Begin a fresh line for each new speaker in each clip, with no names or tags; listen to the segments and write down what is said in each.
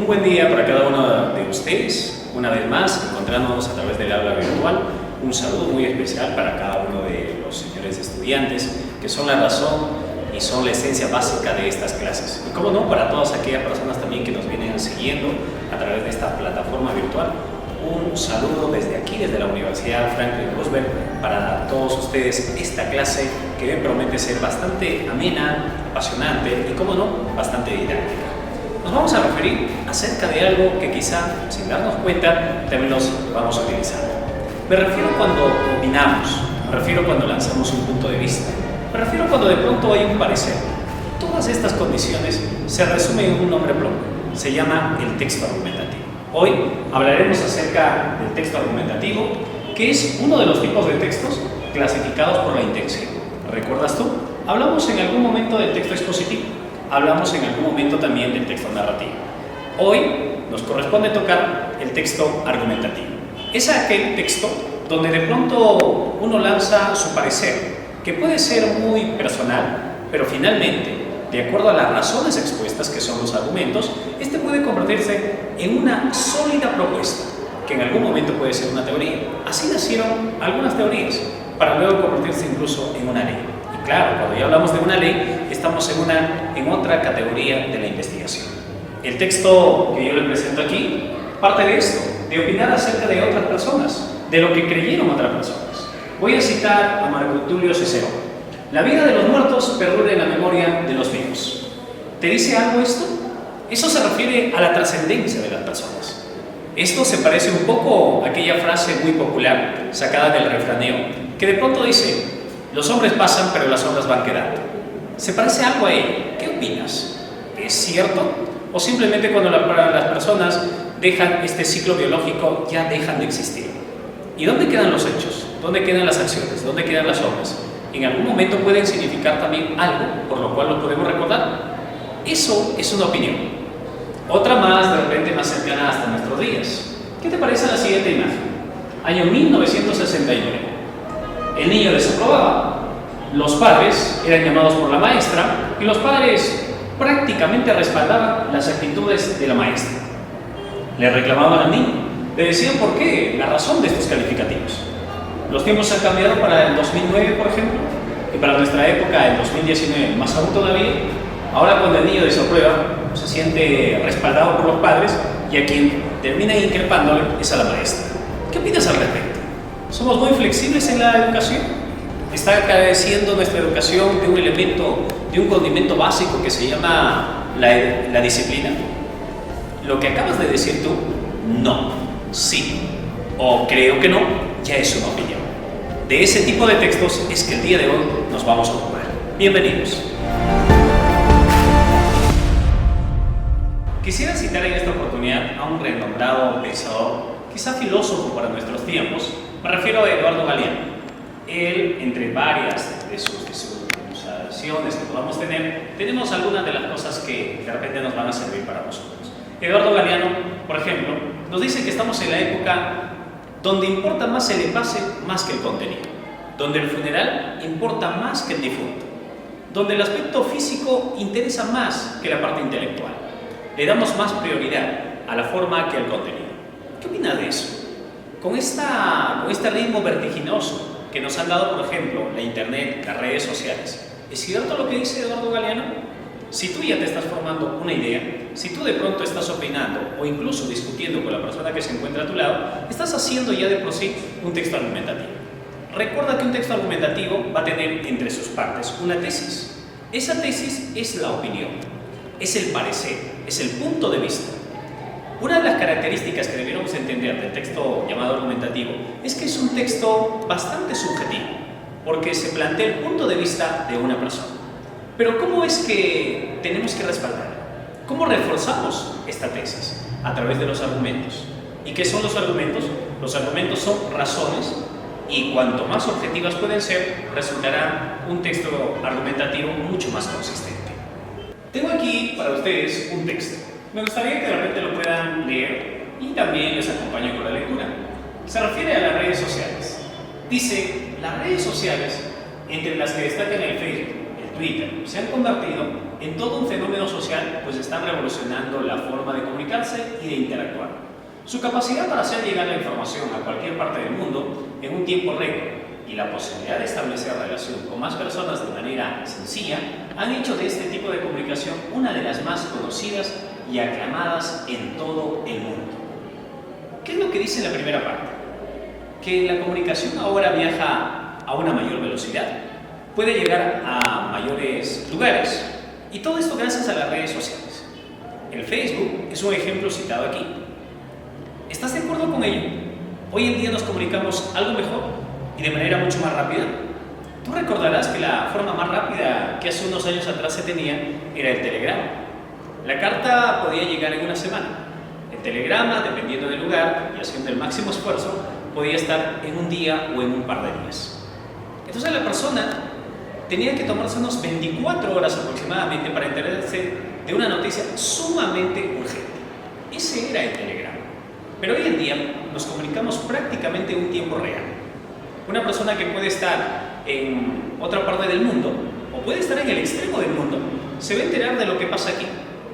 buen día para cada uno de ustedes, una vez más, encontrándonos a través del aula virtual. Un saludo muy especial para cada uno de los señores estudiantes, que son la razón y son la esencia básica de estas clases. Y cómo no, para todas aquellas personas también que nos vienen siguiendo a través de esta plataforma virtual. Un saludo desde aquí, desde la Universidad Franklin Roosevelt, para todos ustedes esta clase que bien promete ser bastante amena, apasionante y, como no, bastante didáctica. Nos vamos a referir acerca de algo que quizá, sin darnos cuenta, también los vamos a utilizar. Me refiero cuando opinamos, me refiero cuando lanzamos un punto de vista, me refiero cuando de pronto hay un parecer. Todas estas condiciones se resumen en un nombre propio, se llama el texto argumentativo. Hoy hablaremos acerca del texto argumentativo, que es uno de los tipos de textos clasificados por la intención. ¿Recuerdas tú? Hablamos en algún momento del texto expositivo, hablamos en algún momento también del texto narrativo. Hoy nos corresponde tocar el texto argumentativo. Es aquel texto donde de pronto uno lanza su parecer, que puede ser muy personal, pero finalmente, de acuerdo a las razones expuestas, que son los argumentos, este puede convertirse en una sólida propuesta, que en algún momento puede ser una teoría. Así nacieron algunas teorías, para luego convertirse incluso en una ley. Y claro, cuando ya hablamos de una ley, estamos en otra categoría de la investigación. El texto que yo les presento aquí parte de esto, de opinar acerca de otras personas, de lo que creyeron otras personas. Voy a citar a Marco Tulio Cicerón. La vida de los muertos perdura en la memoria de los vivos. ¿Te dice algo esto? Eso se refiere a la trascendencia de las personas. Esto se parece un poco a aquella frase muy popular, sacada del refranero, que de pronto dice: los hombres pasan, pero las obras van quedando. ¿Se parece algo a ello? ¿Qué opinas? ¿Es cierto? ¿O simplemente cuando las personas dejan este ciclo biológico ya dejan de existir? ¿Y dónde quedan los hechos? ¿Dónde quedan las acciones? ¿Dónde quedan las obras? En algún momento pueden significar también algo por lo cual lo podemos recordar. Eso es una opinión. Otra más, de repente más cercana hasta nuestros días. ¿Qué te parece la siguiente imagen? Año 1969. El niño desaprobaba. Los padres eran llamados por la maestra y los padres prácticamente respaldaban las actitudes de la maestra. Le reclamaban al niño, le decían por qué, la razón de estos calificativos. Los tiempos han cambiado para el 2009, por ejemplo, y para nuestra época, el 2019, más aún todavía. Ahora, cuando el niño desaprueba, se siente respaldado por los padres y a quien termina increpándole es a la maestra. ¿Qué opinas al respecto? ¿Somos muy flexibles en la educación? ¿Está careciendo nuestra educación de un elemento, de un condimento básico que se llama la disciplina? Lo que acabas de decir tú, no, sí, o creo que no, ya es una opinión. De ese tipo de textos es que el día de hoy nos vamos a ocupar. Bienvenidos. Quisiera citar en esta oportunidad a un renombrado pensador, quizá filósofo para nuestros tiempos. Me refiero a Eduardo Galeano. Él, entre varias de sus demostraciones que podamos tener, tenemos algunas de las cosas que de repente nos van a servir para nosotros. Eduardo Galeano, por ejemplo, nos dice que estamos en la época donde importa más el envase más que el contenido, donde el funeral importa más que el difunto, donde el aspecto físico interesa más que la parte intelectual. Le damos más prioridad a la forma que al contenido. ¿Qué opinas de eso? Con este ritmo vertiginoso que nos han dado, por ejemplo, la internet, las redes sociales, ¿es cierto lo que dice Eduardo Galeano? Si tú ya te estás formando una idea, si tú de pronto estás opinando o incluso discutiendo con la persona que se encuentra a tu lado, estás haciendo ya de por sí un texto argumentativo. Recuerda que un texto argumentativo va a tener entre sus partes una tesis. Esa tesis es la opinión, es el parecer, es el punto de vista. Una de las características que debiéramos entender del texto llamado argumentativo es que es un texto bastante subjetivo, porque se plantea el punto de vista de una persona. Pero ¿cómo es que tenemos que respaldar? ¿Cómo reforzamos esta tesis? A través de los argumentos. ¿Y qué son los argumentos? Los argumentos son razones y cuanto más objetivas pueden ser, resultará un texto argumentativo mucho más consistente. Tengo aquí para ustedes un texto. Me gustaría que de repente lo puedan leer y también les acompaño con la lectura. Se refiere a las redes sociales. Dice, las redes sociales, entre las que destacan el Facebook, Twitter, se han convertido en todo un fenómeno social, pues están revolucionando la forma de comunicarse y de interactuar. Su capacidad para hacer llegar la información a cualquier parte del mundo en un tiempo récord y la posibilidad de establecer relación con más personas de manera sencilla han hecho de este tipo de comunicación una de las más conocidas y aclamadas en todo el mundo. ¿Qué es lo que dice la primera parte? Que la comunicación ahora viaja a una mayor velocidad, puede llegar a mayores lugares, y todo esto gracias a las redes sociales. El Facebook es un ejemplo citado aquí. ¿Estás de acuerdo con ello? Hoy en día nos comunicamos algo mejor y de manera mucho más rápida. Tú recordarás que la forma más rápida que hace unos años atrás se tenía era el telegrama. La carta podía llegar en una semana. El telegrama, dependiendo del lugar y haciendo el máximo esfuerzo, podía estar en un día o en un par de días. Entonces la persona tenía que tomarse unos 24 horas aproximadamente para enterarse de una noticia sumamente urgente. Ese era el telegrama. Pero hoy en día nos comunicamos prácticamente en un tiempo real. Una persona que puede estar en otra parte del mundo o puede estar en el extremo del mundo se va a enterar de lo que pasa aquí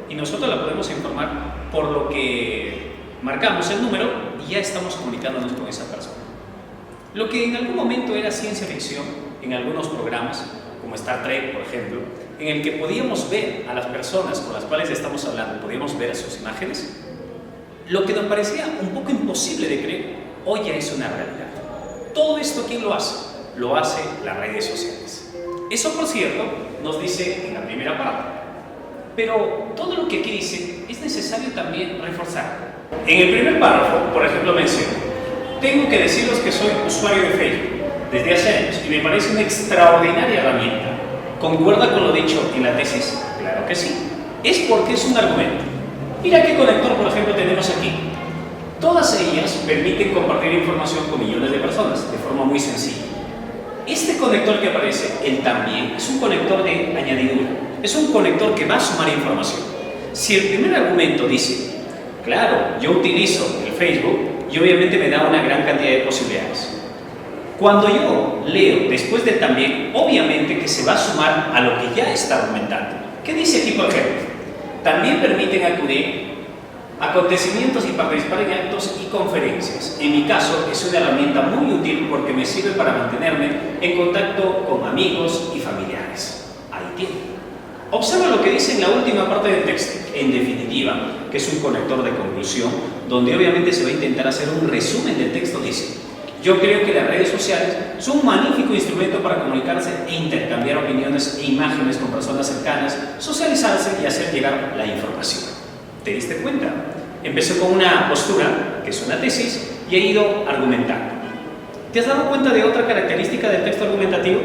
y nosotros la podemos informar por lo que marcamos el número y ya estamos comunicándonos con esa persona. Lo que en algún momento era ciencia ficción en algunos programas, como Star Trek, por ejemplo, en el que podíamos ver a las personas con las cuales estamos hablando, podíamos ver sus imágenes, lo que nos parecía un poco imposible de creer, hoy ya es una realidad. Todo esto, ¿quién lo hace? Lo hace las redes sociales. Eso, por cierto, nos dice en la primera parte. Pero todo lo que aquí dice es necesario también reforzar. En el primer párrafo, por ejemplo, menciona: tengo que deciros que soy usuario de Facebook desde hace años y me parece una extraordinaria herramienta. ¿Concuerda con lo dicho en la tesis? Claro que sí. Es porque es un argumento. Mira qué conector, por ejemplo, tenemos aquí. Todas ellas permiten compartir información con millones de personas de forma muy sencilla. Este conector que aparece, él también, es un conector de añadidura. Es un conector que va a sumar información. Si el primer argumento dice, claro, yo utilizo el Facebook y obviamente me da una gran cantidad de posibilidades. Cuando yo leo después de también, obviamente que se va a sumar a lo que ya está argumentando. ¿Qué dice aquí, por ejemplo? También permiten acudir a acontecimientos y participar en actos y conferencias. En mi caso es una herramienta muy útil porque me sirve para mantenerme en contacto con amigos y familiares. Ahí tiene. Observa lo que dice en la última parte del texto. En definitiva, que es un conector de conclusión, donde obviamente se va a intentar hacer un resumen del texto, dice: yo creo que las redes sociales son un magnífico instrumento para comunicarse e intercambiar opiniones e imágenes con personas cercanas, socializarse y hacer llegar la información. ¿Te diste cuenta? Empezó con una postura, que es una tesis, y ha ido argumentando. ¿Te has dado cuenta de otra característica del texto argumentativo?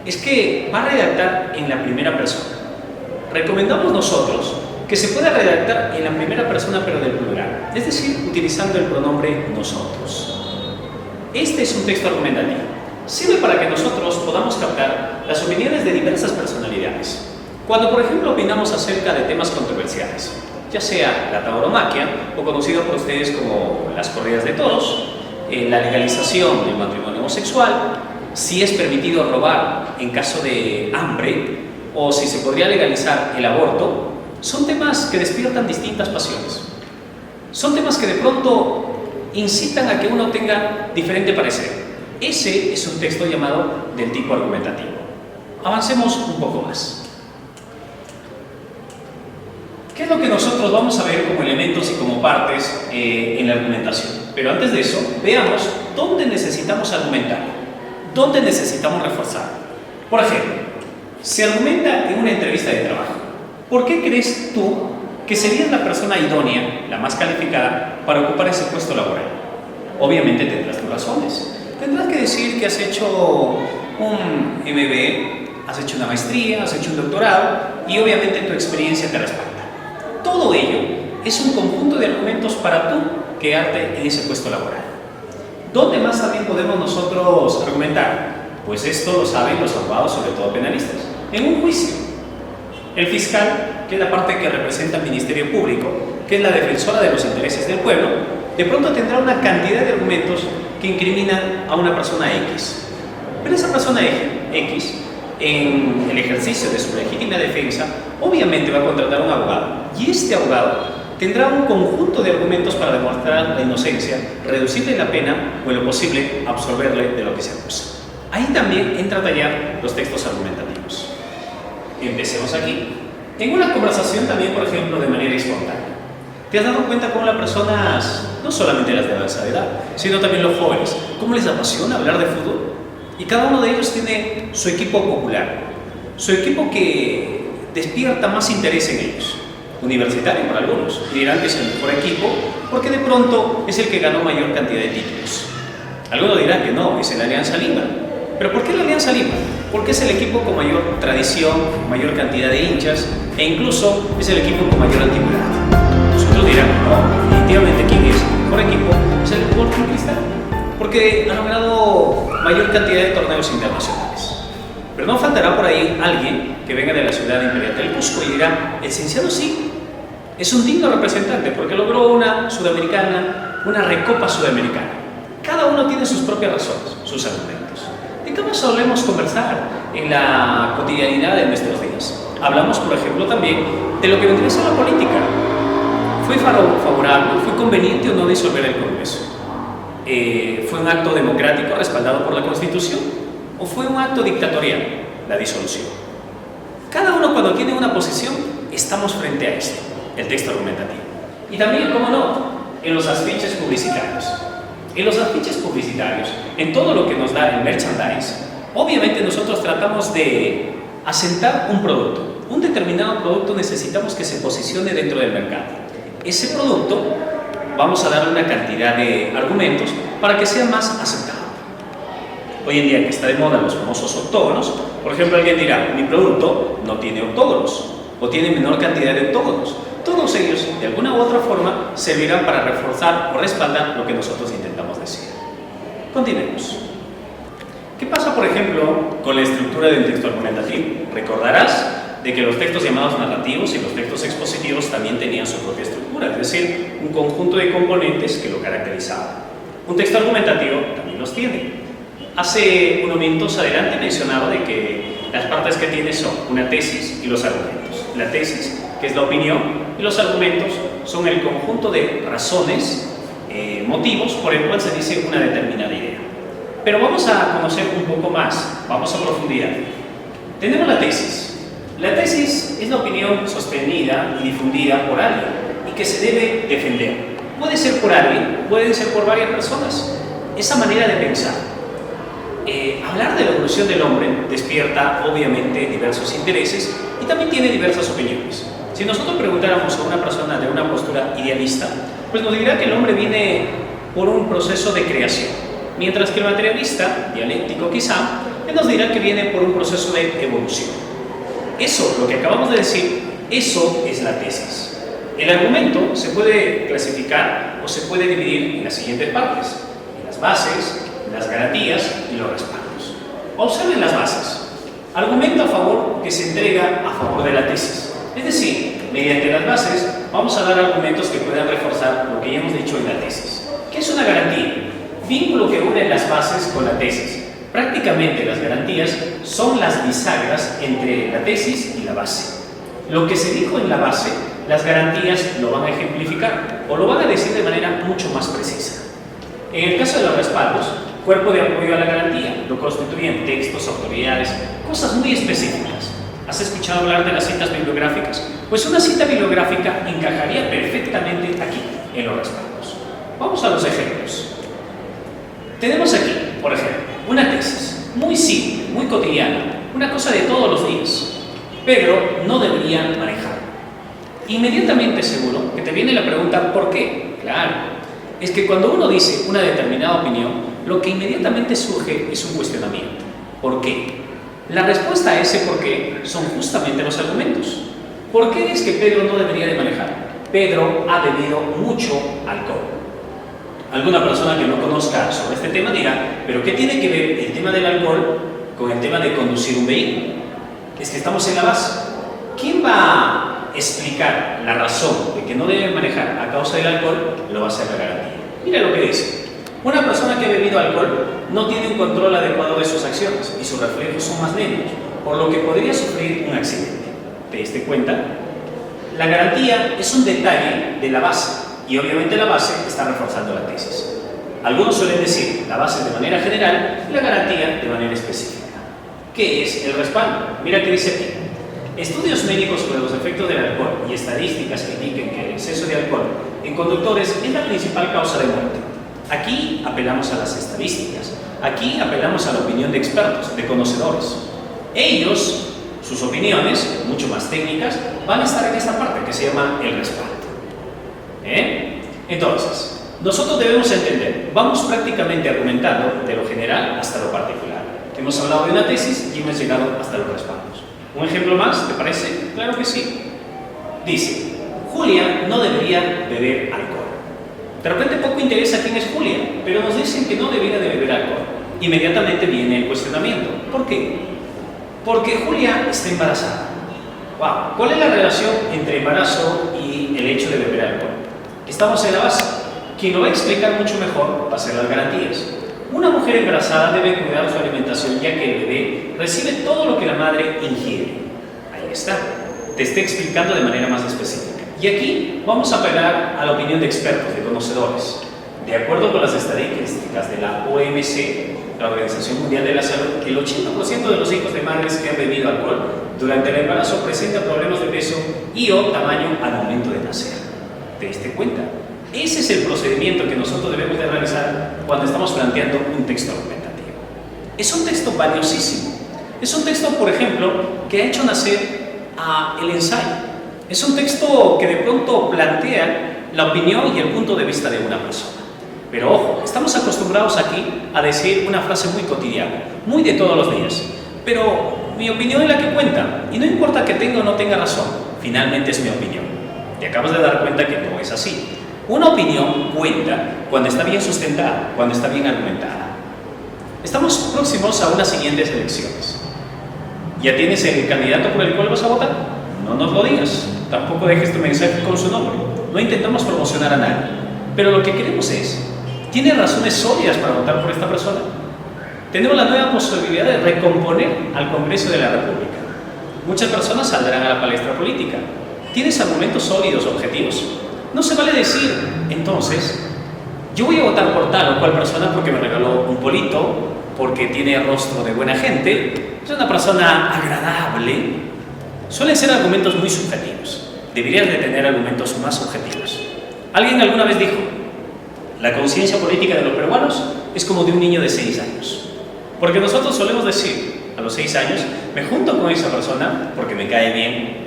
Es que va a redactar en la primera persona. Recomendamos nosotros que se pueda redactar en la primera persona pero del plural, es decir, utilizando el pronombre nosotros. Este es un texto argumentativo. Sirve para que nosotros podamos captar las opiniones de diversas personalidades. Cuando, por ejemplo, opinamos acerca de temas controversiales, ya sea la tauromaquia, o conocido por ustedes como las corridas de toros, la legalización del matrimonio homosexual, si es permitido robar en caso de hambre, o si se podría legalizar el aborto, son temas que despiertan distintas pasiones. Son temas que de pronto incitan a que uno tenga diferente parecer. Ese es un texto llamado del tipo argumentativo. Avancemos un poco más. ¿Qué es lo que nosotros vamos a ver como elementos y como partes en la argumentación? Pero antes de eso, veamos dónde necesitamos argumentar, dónde necesitamos reforzar. Por ejemplo, se argumenta en una entrevista de trabajo. ¿Por qué crees tú que serías la persona idónea, la más calificada, para ocupar ese puesto laboral? Obviamente tendrás tus razones. Tendrás que decir que has hecho un MBA, has hecho una maestría, has hecho un doctorado y obviamente tu experiencia te respalda. Todo ello es un conjunto de argumentos para tú quedarte en ese puesto laboral. ¿Dónde más también podemos nosotros argumentar? Pues esto lo saben los abogados, sobre todo penalistas. En un juicio, el fiscal, que es la parte que representa al Ministerio Público, que es la defensora de los intereses del pueblo, de pronto tendrá una cantidad de argumentos que incriminan a una persona X. Pero esa persona X en el ejercicio de su legítima defensa, obviamente va a contratar a un abogado. Y este abogado tendrá un conjunto de argumentos para demostrar la inocencia, reducirle la pena o en lo posible absolverle de lo que se acusa. Ahí también entra a tallar los textos argumentativos. Empecemos aquí. En una conversación también, por ejemplo, de manera espontánea. ¿Te has dado cuenta cómo las personas, no solamente las de avanzada edad, sino también los jóvenes, cómo les apasiona hablar de fútbol? Y cada uno de ellos tiene su equipo popular, su equipo que despierta más interés en ellos. Universitario para algunos, y dirán que es el mejor equipo porque de pronto es el que ganó mayor cantidad de títulos. Algunos dirán que no, es el Alianza Lima. ¿Pero por qué la Alianza Lima? Porque es el equipo con mayor tradición, mayor cantidad de hinchas e incluso es el equipo con mayor antigüedad. Otros dirán, no, definitivamente ¿quién es el mejor equipo? Es el Sporting Cristal, porque ha logrado mayor cantidad de torneos internacionales. Pero no faltará por ahí alguien que venga de la ciudad imperial del Cusco y dirá, el Cienciano sí, es un digno representante porque logró una sudamericana, una recopa sudamericana. Cada uno tiene sus propias razones, sus argumentos. ¿De qué más solemos conversar en la cotidianidad de nuestros días? Hablamos, por ejemplo, también de lo que vendría a ser la política. ¿Fue favorable, fue conveniente o no disolver el Congreso? ¿Fue un acto democrático respaldado por la Constitución? ¿O fue un acto dictatorial, la disolución? Cada uno cuando tiene una posición, estamos frente a esto, el texto argumentativo. Y también, cómo no, en los afiches publicitarios. En los afiches publicitarios, en todo lo que nos da el merchandise, obviamente nosotros tratamos de asentar un producto. Un determinado producto necesitamos que se posicione dentro del mercado. Ese producto vamos a darle una cantidad de argumentos para que sea más aceptado. Hoy en día que está de moda los famosos octógonos, por ejemplo, alguien dirá, mi producto no tiene octógonos o tiene menor cantidad de octógonos. Todos ellos, de alguna u otra forma, servirán para reforzar o respaldar lo que nosotros intentamos decir. Continuemos. ¿Qué pasa, por ejemplo, con la estructura del texto argumentativo? Recordarás de que los textos llamados narrativos y los textos expositivos también tenían su propia estructura, es decir, un conjunto de componentes que lo caracterizaban. Un texto argumentativo también los tiene. Hace unos minutos adelante mencionaba de que las partes que tiene son una tesis y los argumentos. La tesis, que es la opinión, y los argumentos son el conjunto de razones, motivos por el cual se dice una determinada idea. Pero vamos a conocer un poco más, vamos a profundidad. Tenemos la tesis. La tesis es la opinión sostenida y difundida por alguien y que se debe defender. Puede ser por alguien, pueden ser por varias personas. Esa manera de pensar. Hablar de la evolución del hombre despierta obviamente diversos intereses y también tiene diversas opiniones. Si nosotros preguntáramos a una persona de una postura idealista, pues nos dirá que el hombre viene por un proceso de creación, mientras que el materialista, dialéctico quizá, nos dirá que viene por un proceso de evolución. Eso, lo que acabamos de decir, eso es la tesis. El argumento se puede clasificar o se puede dividir en las siguientes partes: en las bases, las garantías y los respaldos. Observen las bases. Argumento a favor que se entrega a favor de la tesis. Es decir, mediante las bases vamos a dar argumentos que puedan reforzar lo que ya hemos dicho en la tesis. ¿Qué es una garantía? Vínculo que une las bases con la tesis. Prácticamente las garantías son las bisagras entre la tesis y la base. Lo que se dijo en la base, las garantías lo van a ejemplificar o lo van a decir de manera mucho más precisa. En el caso de los respaldos, cuerpo de apoyo a la garantía, lo constituyen textos, autoridades, cosas muy específicas. ¿Has escuchado hablar de las citas bibliográficas? Pues una cita bibliográfica encajaría perfectamente aquí, en los respaldos. Vamos a los ejemplos. Tenemos aquí, por ejemplo, una tesis muy simple, muy cotidiana, una cosa de todos los días. Pedro no debería manejar. Inmediatamente seguro que te viene la pregunta ¿por qué? Claro, es que cuando uno dice una determinada opinión, lo que inmediatamente surge es un cuestionamiento. ¿Por qué? La respuesta a ese por qué son justamente los argumentos. ¿Por qué es que Pedro no debería de manejar? Pedro ha bebido mucho alcohol. Alguna persona que no conozca sobre este tema dirá, ¿pero qué tiene que ver el tema del alcohol con el tema de conducir un vehículo? Es que estamos en la base. ¿Quién va a explicar la razón de que no debe manejar a causa del alcohol? Lo va a hacer la garantía. Mira lo que dice. Una persona que ha bebido alcohol no tiene un control adecuado de sus acciones y sus reflejos son más lentos. por lo que podría sufrir un accidente. ¿Te diste cuenta? La garantía es un detalle de la base y obviamente la base está reforzando la tesis. Algunos suelen decir la base de manera general y la garantía de manera específica. ¿Qué es el respaldo? Mira qué dice aquí. Estudios médicos sobre los efectos del alcohol y estadísticas que indiquen que el exceso de alcohol en conductores es la principal causa de muerte. Aquí apelamos a las estadísticas, aquí apelamos a la opinión de expertos, de conocedores. Ellos, sus opiniones, mucho más técnicas, van a estar en esta parte que se llama el respaldo. Entonces, nosotros debemos entender, vamos prácticamente argumentando de lo general hasta lo particular. Hemos hablado de una tesis y hemos llegado hasta los respaldos. ¿Un ejemplo más, te parece? Claro que sí. Dice, Julia no debería beber alcohol. De repente poco interesa quién es Julia, pero nos dicen que no debería de beber alcohol. Inmediatamente viene el cuestionamiento. ¿Por qué? Porque Julia está embarazada. Wow. ¿Cuál es la relación entre embarazo y el hecho de beber alcohol? Estamos en la base. Quien lo va a explicar mucho mejor va a ser las garantías. Una mujer embarazada debe cuidar su alimentación ya que el bebé recibe todo lo que la madre ingiere. Ahí está. Te estoy explicando de manera más específica. Y aquí vamos a apelar a la opinión de expertos, de conocedores. De acuerdo con las estadísticas de la OMC, la Organización Mundial de la Salud, el 80% de los hijos de madres que han bebido alcohol durante el embarazo presentan problemas de peso y o tamaño al momento de nacer. ¿Te diste cuenta? Ese es el procedimiento que nosotros debemos de realizar cuando estamos planteando un texto argumentativo. Es un texto valiosísimo. Es un texto, por ejemplo, que ha hecho nacer el ensayo. Es un texto que de pronto plantea la opinión y el punto de vista de una persona. Pero ojo, estamos acostumbrados aquí a decir una frase muy cotidiana, muy de todos los días. Pero mi opinión es la que cuenta, y no importa que tenga o no tenga razón, finalmente es mi opinión. Te acabas de dar cuenta que no es así. Una opinión cuenta cuando está bien sustentada, cuando está bien argumentada. Estamos próximos a unas siguientes elecciones. ¿Ya tienes el candidato por el cual vas a votar? No nos lo digas. Tampoco dejes tu mensaje con su nombre. No intentamos promocionar a nadie. Pero lo que queremos es, ¿tienes razones sólidas para votar por esta persona? Tenemos la nueva posibilidad de recomponer al Congreso de la República. Muchas personas saldrán a la palestra política. ¿Tienes argumentos sólidos, objetivos? No se vale decir, entonces, yo voy a votar por tal o cual persona porque me regaló un polito, porque tiene rostro de buena gente, es una persona agradable. Suelen ser argumentos muy subjetivos. Deberías de tener argumentos más objetivos. Alguien alguna vez dijo, la conciencia política de los peruanos es como de un niño de 6 años. Porque nosotros solemos decir, a los 6 años, me junto con esa persona porque me cae bien.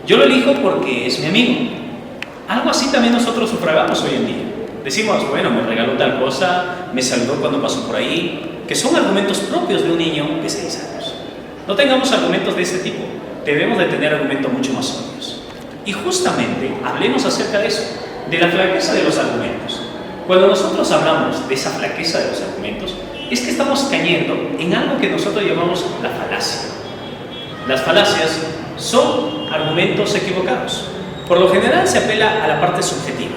Yo lo elijo porque es mi amigo. Algo así también nosotros sufragamos hoy en día. Decimos, bueno, me regaló tal cosa, me saludó cuando pasó por ahí, que son argumentos propios de un niño de 6 años. No tengamos argumentos de ese tipo, debemos de tener argumentos mucho más sólidos. Y justamente hablemos acerca de eso, de la flaqueza de los argumentos. Cuando nosotros hablamos de esa flaqueza de los argumentos, es que estamos cayendo en algo que nosotros llamamos la falacia. Las falacias son argumentos equivocados. Por lo general se apela a la parte subjetiva,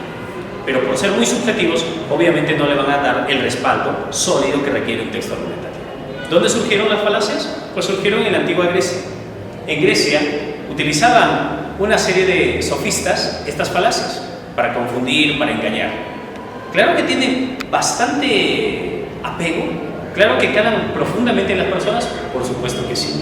pero por ser muy subjetivos, obviamente no le van a dar el respaldo sólido que requiere un texto argumentativo. ¿Dónde surgieron las falacias? Pues surgieron en la antigua Grecia. En Grecia utilizaban una serie de sofistas estas falacias para confundir, para engañar. Claro que tienen bastante apego, claro que calan profundamente en las personas, por supuesto que sí,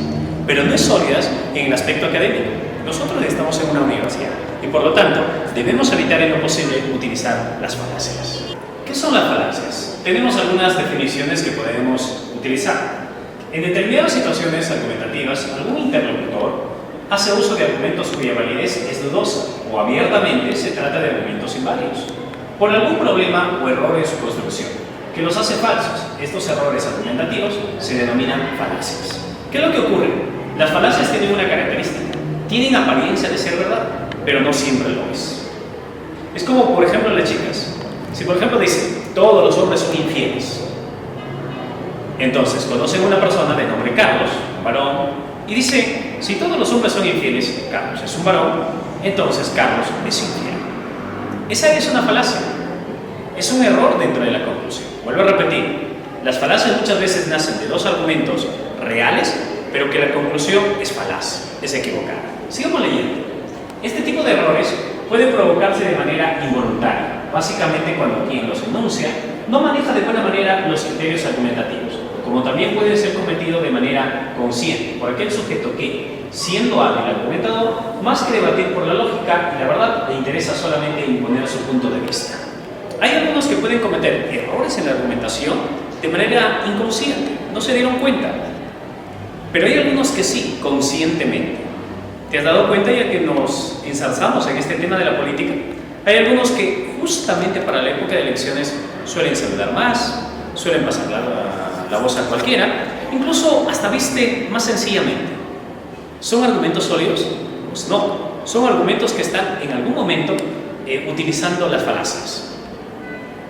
pero no es sólidas en el aspecto académico. Nosotros estamos en una universidad y por lo tanto debemos evitar en lo posible utilizar las falacias. ¿Qué son las falacias? Tenemos algunas definiciones que podemos utilizar. En determinadas situaciones argumentativas, algún interlocutor hace uso de argumentos cuya validez es dudosa o abiertamente se trata de argumentos inválidos por algún problema o error en su construcción que los hace falsos. Estos errores argumentativos se denominan falacias. ¿Qué es lo que ocurre? Las falacias tienen una característica. Tienen apariencia de ser verdad, pero no siempre lo es. Es como, por ejemplo, las chicas. Si, por ejemplo, dicen, todos los hombres son infieles. Entonces, conocen a una persona de nombre Carlos, un varón, y dice, si todos los hombres son infieles, Carlos es un varón, entonces Carlos es infiel. Esa es una falacia. Es un error dentro de la conclusión. Vuelvo a repetir, las falacias muchas veces nacen de dos argumentos reales, pero que la conclusión es falaz, es equivocada. Sigamos leyendo. Este tipo de errores pueden provocarse de manera involuntaria, básicamente cuando quien los enuncia no maneja de buena manera los criterios argumentativos, como también puede ser cometido de manera consciente por aquel sujeto que, siendo hábil argumentador, más que debatir por la lógica y la verdad, le interesa solamente imponer su punto de vista. Hay algunos que pueden cometer errores en la argumentación de manera inconsciente, no se dieron cuenta, pero hay algunos que sí, conscientemente. ¿Te has dado cuenta, ya que nos ensalzamos en este tema de la política? Hay algunos que justamente para la época de elecciones suelen saludar más, suelen pasar la voz a cualquiera, incluso hasta viste más sencillamente. ¿Son argumentos sólidos? Pues no, son argumentos que están en algún momento utilizando las falacias.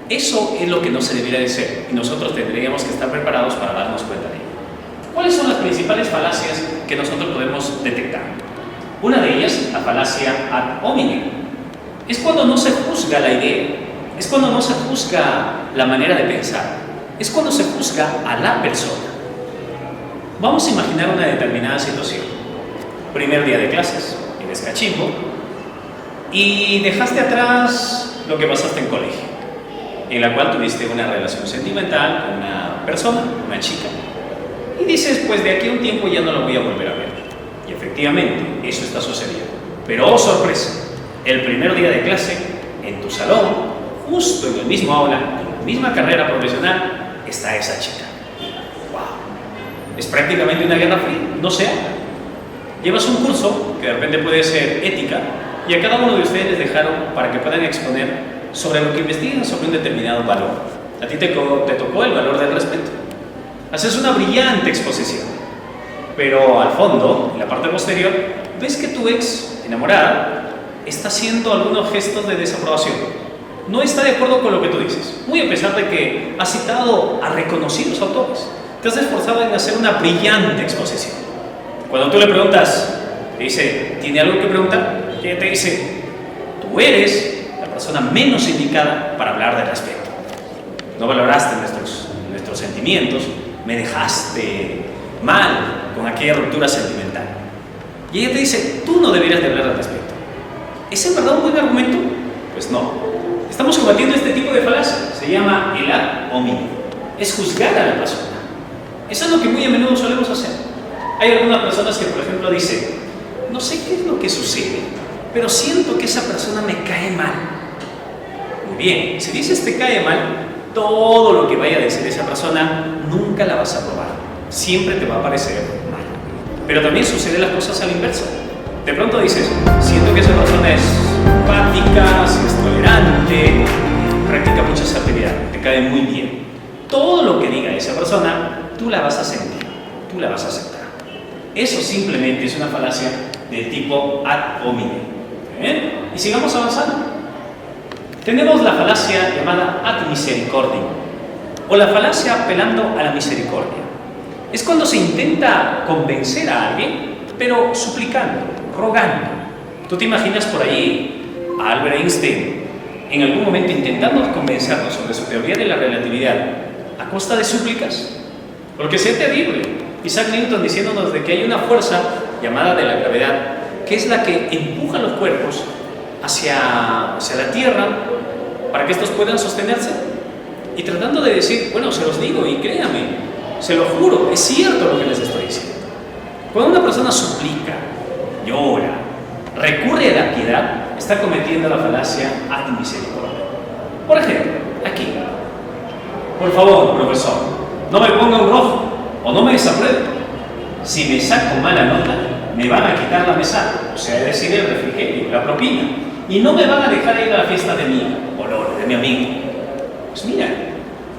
Eso es lo que no se debería de ser y nosotros tendríamos que estar preparados para darnos cuenta de ello. ¿Cuáles son las principales falacias que nosotros podemos detectar? Una de ellas, la falacia ad hominem. Es cuando no se juzga la idea, es cuando no se juzga la manera de pensar, es cuando se juzga a la persona. Vamos a imaginar una determinada situación. Primer día de clases, eres cachimbo y dejaste atrás lo que pasaste en colegio, en la cual tuviste una relación sentimental con una persona, una chica, y dices, pues de aquí a un tiempo ya no lo voy a volver a ver. Y efectivamente, eso está sucediendo. Pero, oh sorpresa, el primer día de clase, en tu salón, justo en el mismo aula, en la misma carrera profesional, está esa chica. ¡Wow! Es prácticamente una guerra fría, no se habla. Llevas un curso, que de repente puede ser ética, y a cada uno de ustedes les dejaron para que puedan exponer sobre lo que investigan sobre un determinado valor. A ti te tocó el valor del respeto. Haces una brillante exposición, pero al fondo, en la parte posterior, ves que tu ex enamorada está haciendo algunos gestos de desaprobación. No está de acuerdo con lo que tú dices, muy a pesar de que has citado a reconocidos autores. Te has esforzado en hacer una brillante exposición. Cuando tú le preguntas, te dice, ¿tiene algo que preguntar? Y ella te dice, tú eres la persona menos indicada para hablar de respeto. No valoraste nuestros sentimientos, me dejaste mal con aquella ruptura sentimental. Y ella te dice, tú no deberías de hablar al respecto. ¿Es en verdad un buen argumento? Pues no. Estamos combatiendo este tipo de falacia. Se llama el ad hominem. Es juzgar a la persona. Eso es lo que muy a menudo solemos hacer. Hay algunas personas que, por ejemplo, dicen, no sé qué es lo que sucede, pero siento que esa persona me cae mal. Muy bien, si dices te cae mal, todo lo que vaya a decir esa persona nunca la vas a probar. Siempre te va a parecer mal. Pero también suceden las cosas al inverso. De pronto dices, siento que esa persona es empática, es tolerante, practica muchas actividades, te cae muy bien. Todo lo que diga esa persona, tú la vas a sentir, tú la vas a aceptar. Eso simplemente es una falacia de tipo ad hominem. Y sigamos avanzando. Tenemos la falacia llamada ad misericordiam, o la falacia apelando a la misericordia. Es cuando se intenta convencer a alguien, pero suplicando, rogando. ¿Tú te imaginas por ahí a Albert Einstein en algún momento intentando convencernos sobre su teoría de la relatividad a costa de súplicas? Porque sería terrible. Isaac Newton diciéndonos de que hay una fuerza llamada de la gravedad, que es la que empuja los cuerpos hacia la Tierra para que estos puedan sostenerse. Y tratando de decir, bueno, se los digo y créame, se lo juro, es cierto lo que les estoy diciendo. Cuando una persona suplica, llora, recurre a la piedad, está cometiendo la falacia ad misericordia. Por ejemplo, aquí, por favor, profesor, no me ponga un rojo o no me desapruebe. Si me saco mala nota, me van a quitar la mesada, o sea, es decir, el refrigerio, la propina, y no me van a dejar ir a la fiesta de mi olor, de mi amigo. Pues mira,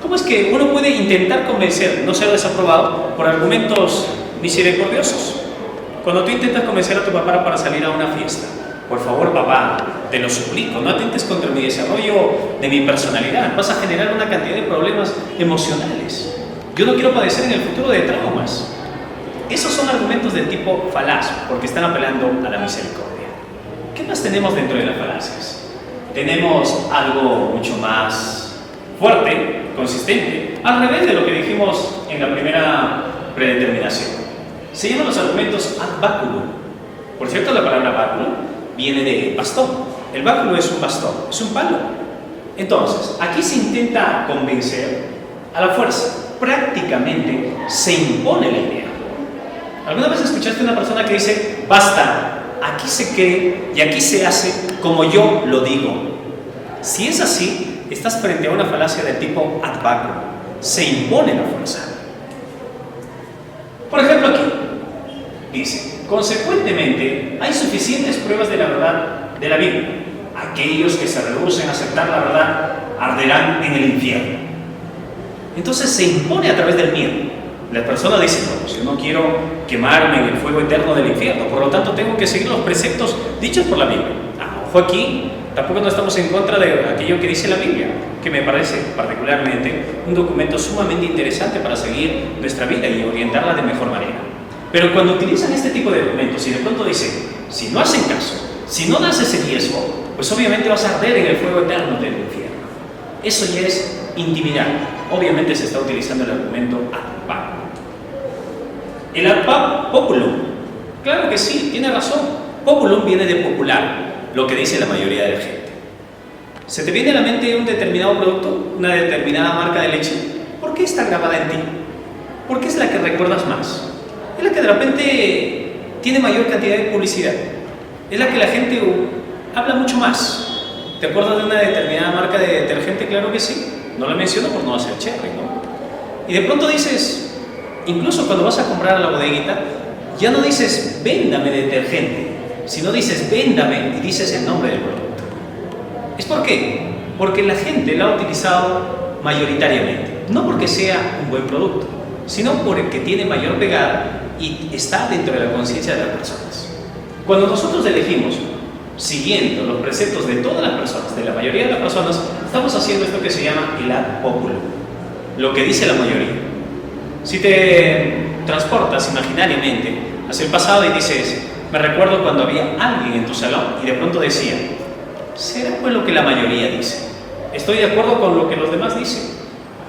¿cómo es que uno puede intentar convencer, no ser desaprobado, por argumentos misericordiosos? Cuando tú intentas convencer a tu papá para salir a una fiesta, por favor, papá, te lo suplico, no atentes contra mi desarrollo de mi personalidad, vas a generar una cantidad de problemas emocionales. Yo no quiero padecer en el futuro de traumas. Esos son argumentos de tipo falaz, porque están apelando a la misericordia. ¿Qué más tenemos dentro de las falacias? Tenemos algo mucho más fuerte, consistente, al revés de lo que dijimos en la primera predeterminación. Se llaman los argumentos ad baculum. Por cierto, la palabra báculo viene de bastón. El báculo es un bastón, es un palo. Entonces, aquí se intenta convencer a la fuerza. Prácticamente se impone la idea. ¿Alguna vez escuchaste a una persona que dice, basta, aquí se cree y aquí se hace como yo lo digo? Si es así, estás frente a una falacia de tipo ad baculum. Se impone la fuerza. Por ejemplo, aquí dice, consecuentemente, hay suficientes pruebas de la verdad de la Biblia. Aquellos que se rehúsen a aceptar la verdad arderán en el infierno. Entonces se impone a través del miedo. La persona dice, no, pues yo no quiero quemarme en el fuego eterno del infierno, por lo tanto tengo que seguir los preceptos dichos por la Biblia. Ojo aquí, tampoco no estamos en contra de aquello que dice la Biblia, que me parece particularmente un documento sumamente interesante para seguir nuestra vida y orientarla de mejor manera. Pero cuando utilizan este tipo de documentos y de pronto dicen, si no hacen caso, si no das ese diezmo, pues obviamente vas a arder en el fuego eterno del infierno. Eso ya es intimidar. Obviamente se está utilizando el argumento ad baculum. El ad populum, claro que sí, tiene razón. Populum viene de popular, lo que dice la mayoría de la gente. ¿Se te viene a la mente un determinado producto, una determinada marca de leche? ¿Por qué está grabada en ti? ¿Por qué es la que recuerdas más? Es la que de repente tiene mayor cantidad de publicidad. Es la que la gente habla mucho más. ¿Te acuerdas de una determinada marca de detergente? Claro que sí. No la menciono por no hacer cherry, ¿no? Y de pronto dices, incluso cuando vas a comprar a la bodeguita, ya no dices, véndame detergente, sino dices, véndame, y dices el nombre del producto. ¿Es por qué? Porque la gente la ha utilizado mayoritariamente. No porque sea un buen producto, sino porque tiene mayor pegada y está dentro de la conciencia de las personas. Cuando nosotros elegimos siguiendo los preceptos de todas las personas, de la mayoría de las personas, estamos haciendo esto que se llama el ad populum, lo que dice la mayoría. Si te transportas imaginariamente hacia el pasado y dices, me recuerdo cuando había alguien en tu salón y de pronto decía, ¿será pues lo que la mayoría dice? Estoy de acuerdo con lo que los demás dicen.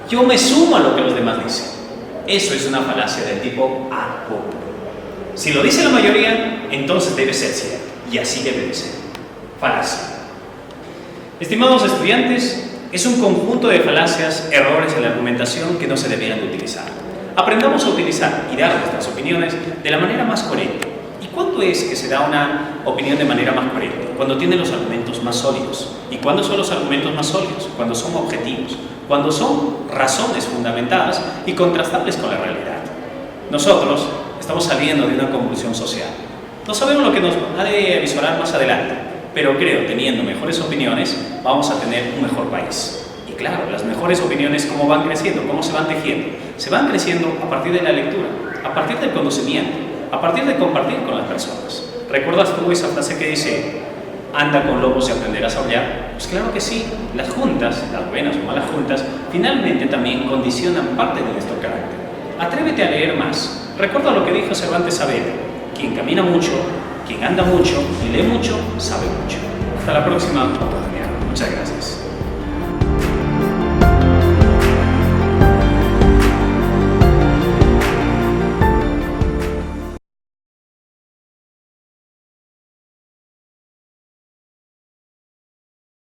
Yo me sumo a lo que los demás dicen. Eso es una falacia del tipo ad populum. Si lo dice la mayoría, entonces debe ser cierto. Y así debe de ser. Falacia. Estimados estudiantes, es un conjunto de falacias, errores en la argumentación que no se debieran de utilizar. Aprendamos a utilizar y dar nuestras opiniones de la manera más coherente. ¿Y cuándo es que se da una opinión de manera más coherente? Cuando tiene los argumentos más sólidos. ¿Y cuándo son los argumentos más sólidos? Cuando son objetivos, cuando son razones fundamentadas y contrastables con la realidad. Nosotros estamos saliendo de una convulsión social. No sabemos lo que nos ha de avisorar más adelante, pero creo, teniendo mejores opiniones, vamos a tener un mejor país. Y claro, las mejores opiniones, ¿cómo van creciendo? ¿Cómo se van tejiendo? Se van creciendo a partir de la lectura, a partir del conocimiento, a partir de compartir con las personas. ¿Recuerdas tú esa frase que dice, anda con lobos y aprenderás a aullar? Pues claro que sí, las juntas, las buenas o malas juntas, finalmente también condicionan parte de nuestro carácter. Atrévete a leer más. Recuerda lo que dijo Cervantes Saavedra, quien camina mucho, quien anda mucho y lee mucho, sabe mucho. Hasta la próxima oportunidad. Muchas gracias.